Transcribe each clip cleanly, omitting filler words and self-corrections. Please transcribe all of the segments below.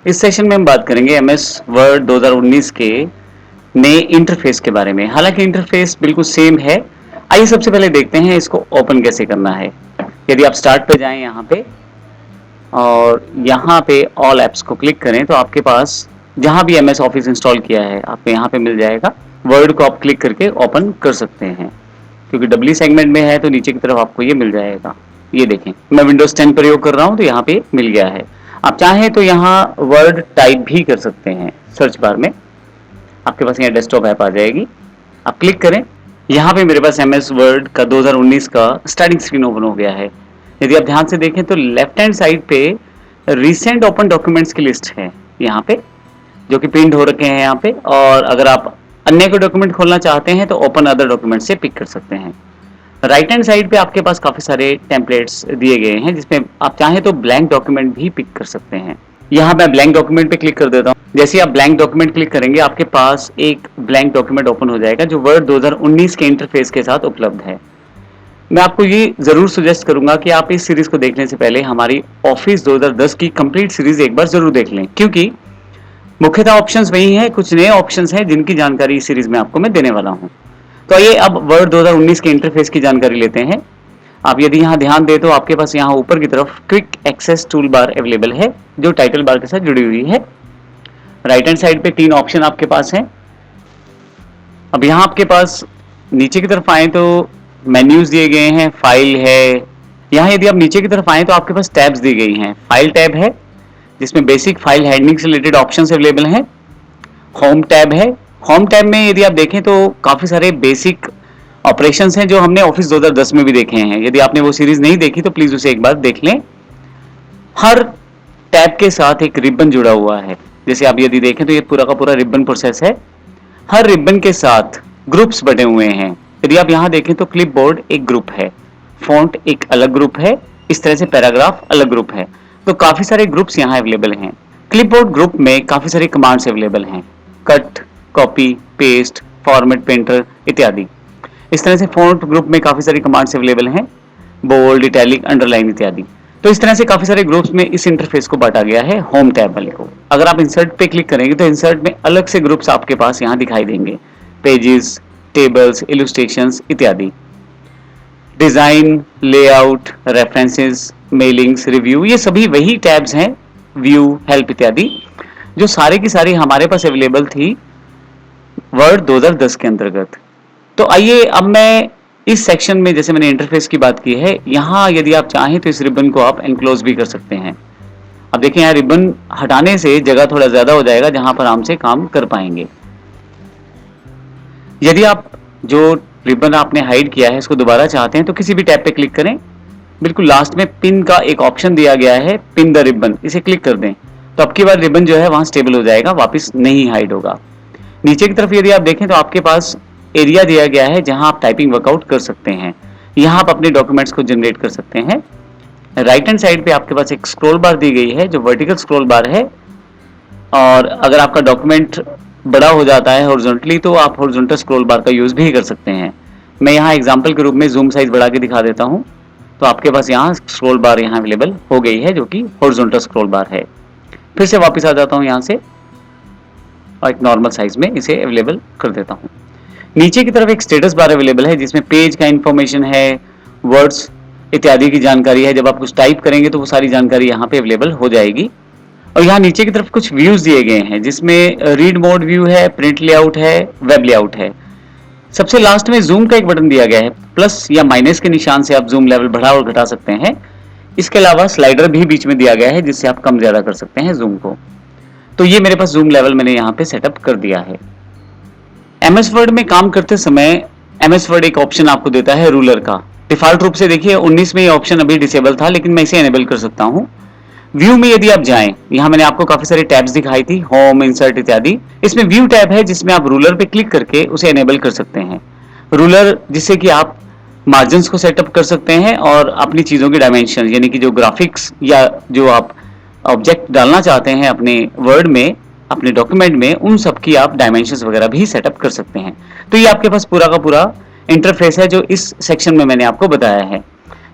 इस सेशन में हम बात करेंगे एमएस वर्ड 2019 के नए इंटरफेस के बारे में। हालांकि इंटरफेस बिल्कुल सेम है। आइए सबसे पहले देखते हैं इसको ओपन कैसे करना है। यदि आप स्टार्ट पे जाएं यहाँ पे और यहाँ पे ऑल एप्स को क्लिक करें तो आपके पास जहाँ भी एमएस ऑफिस इंस्टॉल किया है आपको यहाँ पे मिल जाएगा। वर्ड को आप क्लिक करके ओपन कर सकते हैं। क्योंकि डब्ल्यू सेगमेंट में है तो नीचे की तरफ आपको ये मिल जाएगा। ये देखें, मैं विंडोज 10 प्रयोग कर रहा हूँ तो यहाँ पे मिल गया है। आप चाहें तो यहाँ वर्ड टाइप भी कर सकते हैं। सर्च बार में आपके पास यहाँ डेस्कटॉप ऐप आ जाएगी, आप क्लिक करें। यहाँ पे मेरे पास एमएस वर्ड का 2019 का स्टार्टिंग स्क्रीन ओपन हो गया है। यदि आप ध्यान से देखें तो लेफ्ट हैंड साइड पे रिसेंट ओपन डॉक्यूमेंट्स की लिस्ट है यहाँ पे, जो कि प्रिंट हो रखे हैं यहाँ पे। और अगर आप अन्य कोई डॉक्यूमेंट खोलना चाहते हैं तो ओपन अदर डॉक्यूमेंट से पिक कर सकते हैं। राइट हैंड साइड पे आपके पास काफी सारे टेम्पलेट्स दिए गए हैं जिसमें आप चाहें तो ब्लैंक डॉक्यूमेंट भी पिक कर सकते हैं। यहाँ मैं ब्लैंक डॉक्यूमेंट पे क्लिक कर देता हूँ। जैसे आप ब्लैंक डॉक्यूमेंट क्लिक करेंगे आपके पास एक ब्लैंक डॉक्यूमेंट ओपन हो जाएगा जो वर्ड 2019 के इंटरफेस के साथ उपलब्ध है। मैं आपको ये जरूर सजेस्ट करूंगा कि आप इस सीरीज को देखने से पहले हमारी ऑफिस 2010 की कंप्लीट सीरीज एक बार जरूर देख लें, क्योंकि मुख्यतः ऑप्शंस वही हैं, कुछ नए ऑप्शंस हैं जिनकी जानकारी इस सीरीज में आपको मैं देने वाला हूं। तो आइए अब वर्ड 2019 के इंटरफेस की जानकारी लेते हैं। आप यदि यहाँ ध्यान दें तो आपके पास यहाँ ऊपर की तरफ quick access tool bar available है जो टाइटल बार के साथ जुड़ी हुई है। राइट हैंड साइड पे 3 ऑप्शन आपके पास हैं। अब यहाँ आपके पास नीचे की तरफ आए तो मेन्यूज दिए गए हैं, फाइल है। यहाँ यदि आप नीचे की तरफ आए तो आपके पास टैब्स दी गई हैं। फाइल टैब है जिसमें बेसिक फाइल हैंडलिंग से रिलेटेड ऑप्शंस अवेलेबल हैं। होम टैब है। होम टैब में यदि आप देखें तो काफी सारे बेसिक ऑपरेशंस हैं जो हमने ऑफिस 2010 में भी देखे हैं। यदि आपने वो सीरीज नहीं देखी तो प्लीज उसे एक बार देख लें। हर टैब के साथ एक रिबन जुड़ा हुआ है। जैसे आप यदि देखें तो ये पूरा का पूरा रिबन प्रोसेस है। हर रिबन के साथ ग्रुप्स बने हुए हैं। यदि आप यहाँ देखें तो क्लिपबोर्ड एक ग्रुप है, फॉन्ट एक अलग ग्रुप है, इस तरह से पैराग्राफ अलग ग्रुप है। तो काफी सारे ग्रुप्स यहाँ अवेलेबल हैं। क्लिपबोर्ड ग्रुप में काफी सारी कमांड्स अवेलेबल हैं, cut, copy, paste, format, painter इत्यादि। इस तरह से फॉन्ट ग्रुप में काफी सारी कमांड्स अवेलेबल हैं, बोल्ड, इटैलिक, अंडरलाइन इत्यादि। तो इस तरह से काफी सारे ग्रुप्स में इस इंटरफेस को बांटा गया है होम टैब वाले को। अगर आप इंसर्ट पे क्लिक करेंगे तो इंसर्ट में अलग से ग्रुप्स आपके पास यहाँ दिखाई देंगे, पेजेस, टेबल्स, इलस्ट्रेशंस इत्यादि। डिजाइन, लेआउट, रेफरेंसेस, मेलिंग्स, रिव्यू, ये सभी वही टैब्स हैं, व्यू, हेल्प इत्यादि, जो सारे की सारी हमारे पास अवेलेबल थी वर्ड 2010 के अंतर्गत। तो आइए अब मैं इस सेक्शन में, जैसे मैंने इंटरफेस की बात की है, यहाँ यदि आप चाहें तो इस रिबन को आप एनक्लोज भी कर सकते हैं। अब देखिए यहाँ रिबन हटाने से जगह थोड़ा ज्यादा हो जाएगा जहां पर आराम से काम कर पाएंगे। यदि आप जो रिबन आपने हाइड किया है इसको दोबारा चाहते हैं तो किसी भी टैब पे क्लिक करें। बिल्कुल लास्ट में पिन का एक ऑप्शन दिया गया है, पिन द रिबन, इसे क्लिक कर दें तो अब की बार रिबन जो है वहां स्टेबल हो जाएगा, वापस नहीं हाइड होगा। नीचे की तरफ यदि आप देखें तो आपके पास एरिया दिया गया है जहां आप टाइपिंग वर्कआउट कर सकते हैं। यहां आप अपने डॉक्यूमेंट्स को जनरेट कर सकते हैं। राइट हैंड साइड पे आपके पास एक स्क्रॉल बार दी गई है जो वर्टिकल स्क्रॉल बार है। और अगर आपका डॉक्यूमेंट बड़ा हो जाता है हॉरिजॉन्टली तो आप हॉरिजॉन्टल स्क्रॉल बार का यूज भी कर सकते हैं। मैं यहाँ एग्जांपल के रूप में जूम साइज बढ़ा के दिखा देता हूँ। तो आपके पास यहाँ स्क्रॉल बार यहाँ अवेलेबल हो गई है जो कि हॉरिजॉन्टल स्क्रॉल बार है। फिर से वापस आ जाता हूँ यहाँ से और एक नॉर्मल साइज में इसे अवेलेबल कर देता हूँ। नीचे की तरफ एक स्टेटस बार अवेलेबल है जिसमें पेज का इंफॉर्मेशन है, वर्ड्स इत्यादि की जानकारी है। जब आप कुछ टाइप करेंगे तो वो सारी जानकारी यहाँ पे अवेलेबल हो जाएगी। और यहाँ नीचे की तरफ कुछ व्यूज दिए गए हैं जिसमें रीड मोड व्यू है, प्रिंट लेआउट है, वेब लेआउट है। सबसे लास्ट में जूम का एक बटन दिया गया है, प्लस या माइनस के निशान से आप जूम लेवल बढ़ा और घटा सकते हैं। इसके अलावा स्लाइडर भी बीच में दिया गया है जिससे आप कम ज्यादा कर सकते हैं जूम को। तो ये मेरे पास जूम लेवल मैंने यहाँ पे सेटअप कर दिया है। एमएस वर्ड में काम करते समय एमएस वर्ड एक ऑप्शन आपको देता है रूलर का। डिफॉल्ट रूप से देखिए 19 में ये ऑप्शन अभी डिसेबल था, लेकिन मैं इसे एनेबल कर सकता हूँ। व्यू में यदि आप जाएं, यहाँ मैंने आपको काफी सारे टैब्स दिखाई थी, होम, इंसर्ट इत्यादि। इसमें व्यू टैब है जिसमें आप रूलर पे क्लिक करके उसे एनेबल कर सकते हैं। रूलर जिससे कि आप मार्जिन्स को सेटअप कर सकते हैं और अपनी चीजों की डायमेंशन, यानी कि जो ग्राफिक्स या जो आप ऑब्जेक्ट डालना चाहते हैं अपने वर्ड में, अपने डॉक्यूमेंट में, उन सब की आप डायमेंशंस वगैरह भी सेटअप कर सकते हैं। तो ये आपके पास पूरा का पूरा इंटरफेस है जो इस सेक्शन में मैंने आपको बताया है।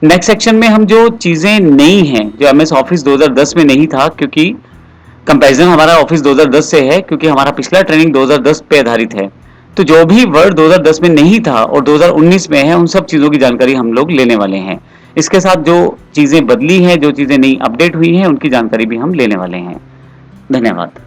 नेक्स्ट सेक्शन में हम जो चीजें नई हैं, जो एमएस ऑफिस 2010 में नहीं था, क्योंकि कंपैरिजन हमारा ऑफिस 2010 से है क्योंकि हमारा पिछला ट्रेनिंग 2010 पे आधारित है। तो जो भी वर्ड 2010 में नहीं था और 2019 में है, उन सब चीज़ों की जानकारी हम लोग लेने वाले हैं। इसके साथ जो चीज़ें बदली हैं, जो चीज़ें नई अपडेट हुई हैं, उनकी जानकारी भी हम लेने वाले हैं। धन्यवाद।